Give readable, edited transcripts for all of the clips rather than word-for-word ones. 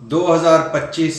2025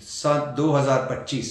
2025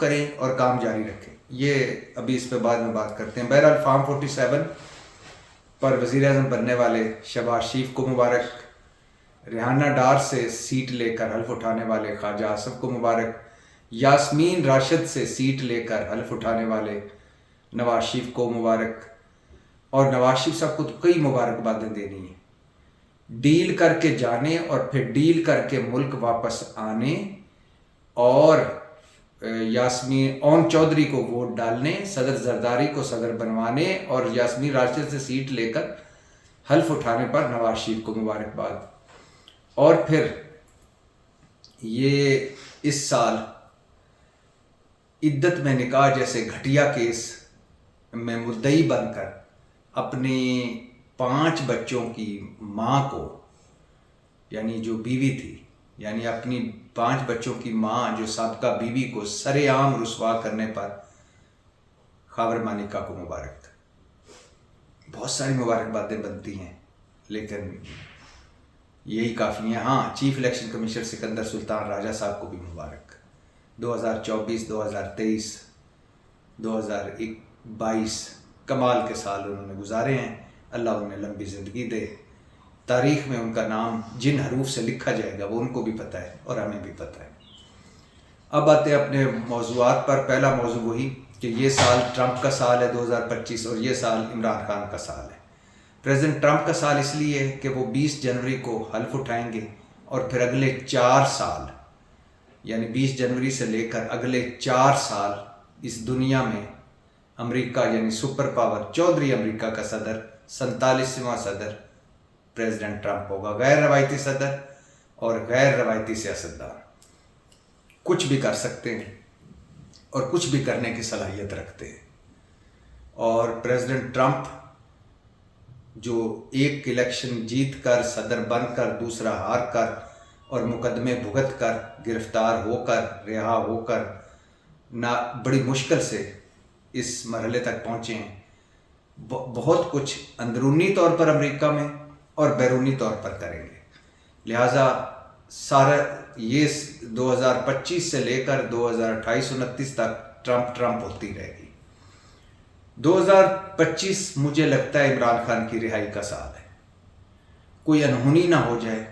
کریں اور کام جاری رکھیں. یہ ابھی اس پہ بعد میں بات کرتے ہیں. بہرحال فارم 47 پر وزیر اعظم بننے والے شہباز شریف کو مبارک, ریحانہ ڈار سے سیٹ لے کر حلف اٹھانے والے خواجہ آصف کو مبارک, یاسمین راشد سے سیٹ لے کر حلف اٹھانے والے نواز شریف کو مبارک. اور نواز شریف صاحب کو تو کئی مبارکبادیں دینی ہیں, ڈیل کر کے جانے اور پھر ڈیل کر کے ملک واپس آنے, اور یاسمین اون چودھری کو ووٹ ڈالنے, صدر زرداری کو صدر بنوانے اور یاسمین راشد سے سیٹ لے کر حلف اٹھانے پر نواز شریف کو مبارکباد. اور پھر یہ اس سال عدت میں نکاح جیسے گھٹیا کیس میں مدعی بن کر اپنی 5 بچوں کی ماں کو, یعنی جو بیوی تھی, یعنی اپنی 5 بچوں کی ماں جو سابقہ بیوی کو سر عام رسوا کرنے پر خاور مانیکا کو مبارک. بہت ساری مبارکبادیں بنتی ہیں لیکن یہی کافی ہیں. ہاں, چیف الیکشن کمشنر سکندر سلطان راجہ صاحب کو بھی مبارک. 2024 2023 2022 کمال کے سال انہوں نے گزارے ہیں. اللہ انہیں لمبی زندگی دے. تاریخ میں ان کا نام جن حروف سے لکھا جائے گا وہ ان کو بھی پتہ ہے اور ہمیں بھی پتہ ہے. اب آتے ہیں اپنے موضوعات پر. پہلا موضوع وہی کہ یہ سال ٹرمپ کا سال ہے 2025, اور یہ سال عمران خان کا سال ہے. پریزیڈنٹ ٹرمپ کا سال اس لیے ہے کہ وہ 20 جنوری کو حلف اٹھائیں گے اور پھر اگلے 4 سال, یعنی 20 جنوری سے لے کر اگلے 4 سال اس دنیا میں امریکہ یعنی سپر پاور چودھری امریکہ کا صدر 47واں صدر پریزیڈنٹ ٹرمپ ہوگا. غیر روایتی صدر اور غیر روایتی سیاستدان, کچھ بھی کر سکتے ہیں اور کچھ بھی کرنے کی صلاحیت رکھتے ہیں. اور پریزیڈنٹ ٹرمپ جو ایک الیکشن جیت کر, صدر بن کر, دوسرا ہار کر اور مقدمے بھگت کر, گرفتار ہو کر, رہا ہو کر بڑی مشکل سے اس مرحلے تک پہنچے ہیں. بہت کچھ اندرونی طور پر امریکہ میں اور بیرونی طور پر کریں گے. لہٰذا سارا یہ 2025 سے لے کر 2028-29 تک ٹرمپ ہوتی رہے گی. 2025 مجھے لگتا ہے عمران خان کی رہائی کا سال ہے. کوئی انہونی نہ ہو جائے,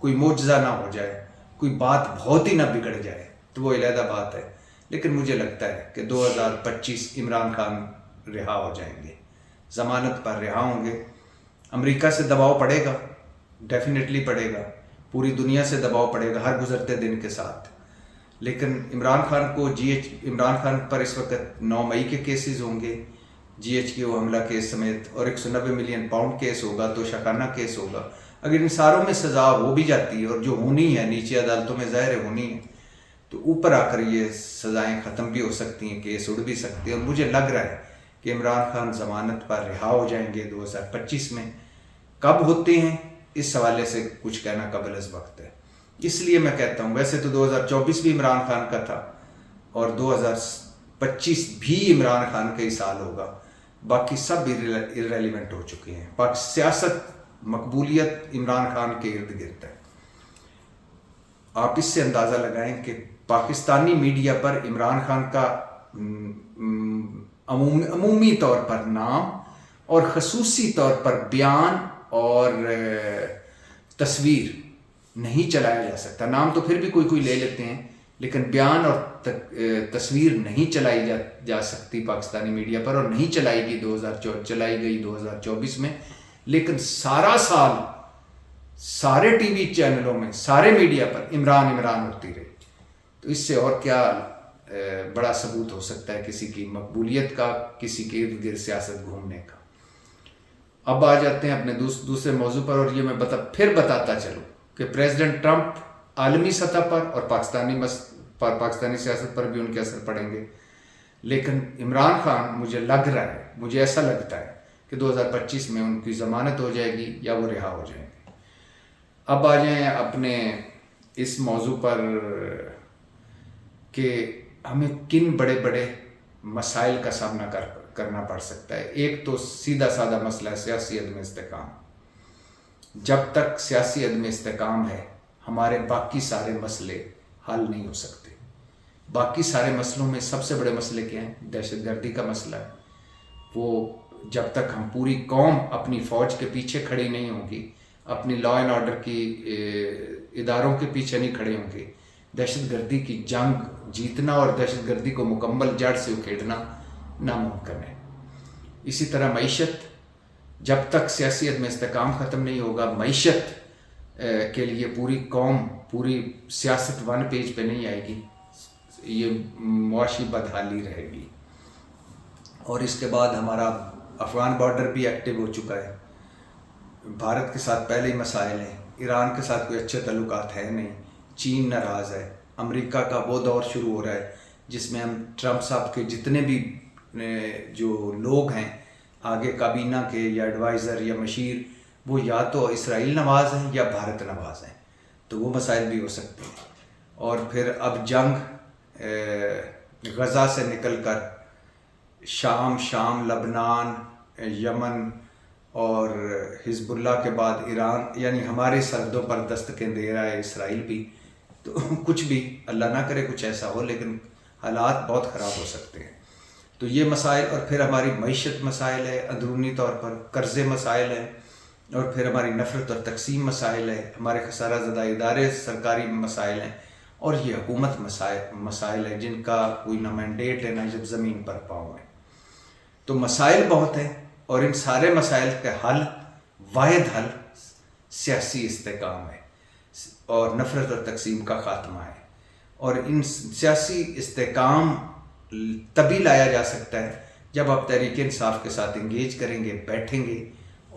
کوئی معجزہ نہ ہو جائے, کوئی بات بہت ہی نہ بگڑ جائے تو وہ علیحدہ بات ہے, لیکن مجھے لگتا ہے کہ 2025 عمران خان رہا ہو جائیں گے, ضمانت پر رہا ہوں گے. امریکہ سے دباؤ پڑے گا, ڈیفینیٹلی پڑے گا, پوری دنیا سے دباؤ پڑے گا ہر گزرتے دن کے ساتھ, لیکن عمران خان پر اس وقت 9 مئی کے کیسز ہوں گے, GHQ حملہ کیس سمیت, اور 190 ملین پاؤنڈ کیس ہوگا, تو شاکانہ کیس ہوگا. اگر ان ساروں میں سزا ہو بھی جاتی ہے, اور جو ہونی ہے نیچے عدالتوں میں ظاہر ہے ہونی ہے, تو اوپر آ کر یہ سزائیں ختم بھی ہو سکتی ہیں, کیس اڑ بھی سکتے ہیں. اور مجھے لگ رہا ہے کہ عمران خان ضمانت پر رہا ہو جائیں گے 2025 میں. کب ہوتے ہیں اس حوالے سے کچھ کہنا قبل از وقت ہے. اس لیے میں کہتا ہوں, ویسے تو 2024 بھی عمران خان کا تھا اور 2025 بھی عمران خان کا ہی سال ہوگا, باقی سب irrelevant ہو چکے ہیں. سیاست مقبولیت عمران خان کے ارد گرد ہے. آپ اس سے اندازہ لگائیں کہ پاکستانی میڈیا پر عمران خان کا عمومی طور پر نام اور خصوصی طور پر بیان اور تصویر نہیں چلایا جا سکتا. نام تو پھر بھی کوئی لے لیتے ہیں, لیکن بیان اور تصویر نہیں چلائی جا سکتی پاکستانی میڈیا پر, اور نہیں چلائی گئی 2024 میں. لیکن سارا سال سارے ٹی وی چینلوں میں, سارے میڈیا پر عمران ہوتی رہی. تو اس سے اور کیا بڑا ثبوت ہو سکتا ہے کسی کی مقبولیت کا, کسی کے ارد گرد سیاست گھومنے کا. اب آ جاتے ہیں اپنے دوسرے موضوع پر, اور یہ میں پھر بتاتا چلوں کہ پریزیڈنٹ ٹرمپ عالمی سطح پر اور پاکستانی سیاست پر بھی ان کے اثر پڑیں گے. لیکن عمران خان مجھے ایسا لگتا ہے کہ 2025 میں ان کی ضمانت ہو جائے گی یا وہ رہا ہو جائیں گے. اب آ جائیں اپنے اس موضوع پر کہ ہمیں کن بڑے بڑے مسائل کا سامنا کرنا پڑ سکتا ہے. ایک تو سیدھا سادہ مسئلہ ہے سیاسی عدم استحکام. جب تک سیاسی عدم استحکام ہے ہمارے باقی سارے مسئلے حل نہیں ہو سکتے. باقی سارے مسئلوں میں سب سے بڑے مسئلے کیا ہیں؟ دہشت گردی کا مسئلہ ہے. وہ جب تک ہم پوری قوم اپنی فوج کے پیچھے کھڑی نہیں ہوگی، اپنی لا اینڈ آرڈر کی اداروں کے پیچھے نہیں کھڑے ہوں گے، دہشت گردی کی جنگ جیتنا اور دہشت گردی کو مکمل جڑ سے اکھیڑنا ناممکن ہے. اسی طرح معیشت، جب تک سیاست میں استحکام ختم نہیں ہوگا، معیشت کے لیے پوری قوم، پوری سیاست ون پیج پہ نہیں آئے گی، یہ معاشی بدحالی رہے گی. اور اس کے بعد ہمارا افغان بارڈر بھی ایکٹیو ہو چکا ہے. بھارت کے ساتھ پہلے ہی مسائل ہیں، ایران کے ساتھ کوئی اچھے تعلقات ہیں نہیں، چین ناراض ہے، امریکہ کا وہ دور شروع ہو رہا ہے جس میں ہم ٹرمپ صاحب کے جتنے بھی جو لوگ ہیں آگے کابینہ کے یا ایڈوائزر یا مشیر، وہ یا تو اسرائیل نواز ہیں یا بھارت نواز ہیں، تو وہ مسائل بھی ہو سکتے ہیں. اور پھر اب جنگ غزہ سے نکل کر شام، لبنان، یمن اور حزب اللہ کے بعد ایران، یعنی ہمارے سرحدوں پر دستکیں دے رہا ہے اسرائیل بھی. تو کچھ بھی اللہ نہ کرے کچھ ایسا ہو، لیکن حالات بہت خراب ہو سکتے ہیں. تو یہ مسائل، اور پھر ہماری معیشت مسائل ہے، اندرونی طور پر قرضے مسائل ہیں، اور پھر ہماری نفرت اور تقسیم مسائل ہے، ہمارے خسارہ زدہ ادارے سرکاری مسائل ہیں، اور یہ حکومت مسائل ہیں جن کا کوئی نہ مینڈیٹ ہے نہ جب زمین پر پاؤں ہے. تو مسائل بہت ہیں، اور ان سارے مسائل کا حل، واحد حل سیاسی استحکام ہے اور نفرت اور تقسیم کا خاتمہ ہے. اور ان سیاسی استحکام تبھی لایا جا سکتا ہے جب آپ تحریک انصاف کے ساتھ انگیج کریں گے، بیٹھیں گے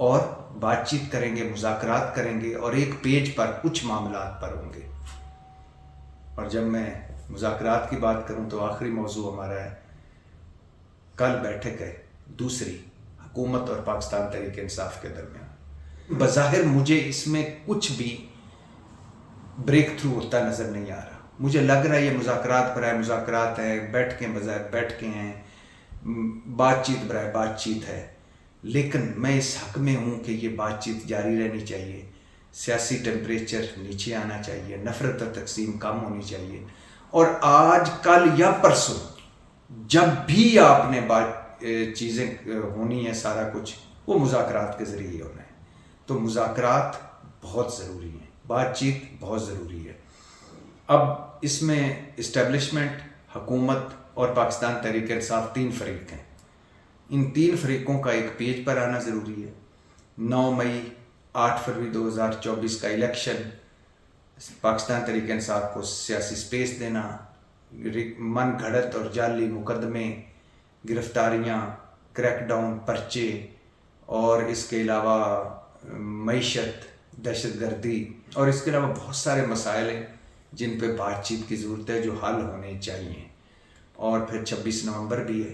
اور بات چیت کریں گے، مذاکرات کریں گے، اور ایک پیج پر کچھ معاملات پر ہوں گے. اور جب میں مذاکرات کی بات کروں تو آخری موضوع ہمارا ہے کل بیٹھک ہے دوسری حکومت اور پاکستان تحریک انصاف کے درمیان. بظاہر مجھے اس میں کچھ بھی بریک تھرو ہوتا نظر نہیں آ رہا. مجھے لگ رہا ہے یہ مذاکرات برائے مذاکرات ہیں، بیٹھ کے بظاہر بیٹھ کے ہیں، بات چیت برائے بات چیت ہے. لیکن میں اس حق میں ہوں کہ یہ بات چیت جاری رہنی چاہیے، سیاسی ٹیمپریچر نیچے آنا چاہیے، نفرت اور تقسیم کم ہونی چاہیے. اور آج کل یا پرسوں جب بھی آپ نے چیزیں ہونی ہیں، سارا کچھ وہ مذاکرات کے ذریعے ہونا ہے. تو مذاکرات بہت ضروری ہیں، بات چیت بہت ضروری ہے. اب اس میں اسٹیبلشمنٹ، حکومت اور پاکستان تحریک انصاف 3 فریق ہیں. ان 3 فریقوں کا ایک پیج پر آنا ضروری ہے. 9 مئی 8 فروری 2024 کا الیکشن پاکستان تحریک انصاف کو سیاسی سپیس دینا، من گھڑت اور جعلی مقدمے، گرفتاریاں، کریک ڈاؤن، پرچے، اور اس کے علاوہ معیشت، دہشت گردی، اور اس کے علاوہ بہت سارے مسائل ہیں جن پہ بات چیت کی ضرورت ہے، جو حل ہونے چاہیے. اور پھر 26 نومبر بھی ہے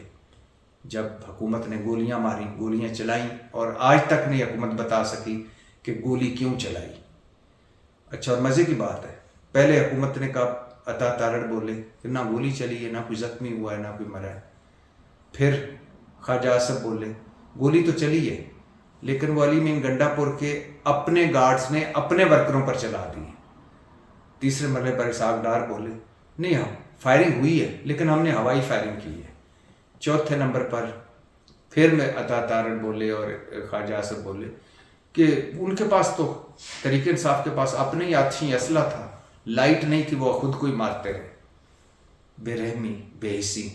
جب حکومت نے گولیاں ماری، گولیاں چلائیں، اور آج تک نہیں حکومت بتا سکی کہ گولی کیوں چلائی. اچھا، اور مزے کی بات ہے، پہلے حکومت نے کہا، عطا تارڑ بولے کہ نہ گولی چلی ہے، نہ کوئی زخمی ہوا ہے، نہ کوئی مرا ہے. پھر خواجہ آصف بولے گولی تو چلی ہے، لیکن وہ علی مین گنڈا پور کے اپنے گارڈز نے اپنے ورکروں پر چلا دی. تیسرے مرحلے پر اسحاق ڈار بولے نہیں، ہم فائرنگ ہوئی ہے لیکن ہم نے ہوائی فائرنگ کی ہے. چوتھے نمبر پر پھر میں عطا تارڑ بولے اور خواجہ آصف بولے کہ ان کے پاس تو تحریک انصاف کے پاس اپنے ہی آتشی اسلحہ تھا، لائٹ نہیں تھی، وہ خود کو ہی مارتے رہے. بے رحمی، بے حسی،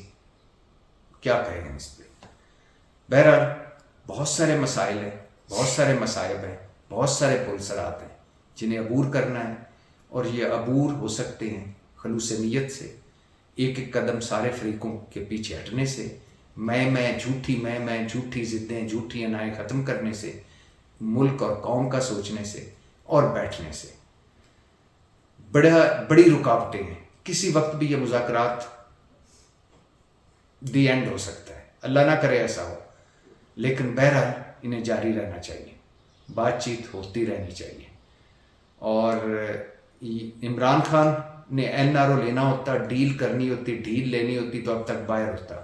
کیا کہیں گے اس پہ. بہرحال بہت سارے مسائل ہیں، بہت سارے مصائب ہیں، بہت سارے پلسرات ہیں جنہیں عبور کرنا ہے. اور یہ عبور ہو سکتے ہیں خلوص نیت سے، ایک ایک قدم سارے فریقوں کے پیچھے ہٹنے سے، میں جھوٹی ضدیں، جھوٹی انائیں ختم کرنے سے، ملک اور قوم کا سوچنے سے، اور بیٹھنے سے. بڑی رکاوٹیں ہیں. کسی وقت بھی یہ مذاکرات دی اینڈ ہو سکتا ہے، اللہ نہ کرے ایسا ہو، لیکن بہرحال انہیں جاری رہنا چاہیے، بات چیت ہوتی رہنی چاہیے. اور عمران خان نے NRO لینا ہوتا، ڈیل کرنی ہوتی، ڈھیل لینی ہوتی تو اب تک باہر ہوتا.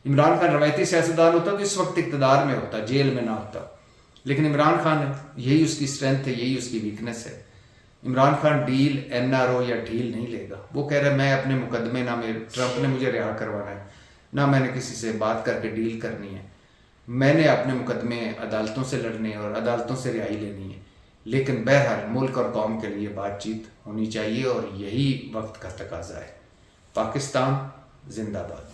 عمران خان روایتی سیاستدان ہوتا تو اس وقت اقتدار میں ہوتا، جیل میں نہ ہوتا. لیکن عمران خان یہی اس کی اسٹرینتھ ہے، یہی اس کی ویکنس ہے. عمران خان ڈیل NRO یا ڈھیل نہیں لے گا. وہ کہہ رہا ہے میں اپنے مقدمے نہ ٹرمپ نے مجھے رہا کروانا ہے، نہ میں نے کسی سے بات کر کے ڈیل کرنی ہے. میں نے اپنے مقدمے عدالتوں سے لڑنے اور عدالتوں سے رہائی لینی ہے. لیکن بہرحال ملک اور قوم کے لیے بات چیت ہونی چاہیے اور یہی وقت کا تقاضا ہے. پاکستان زندہ باد.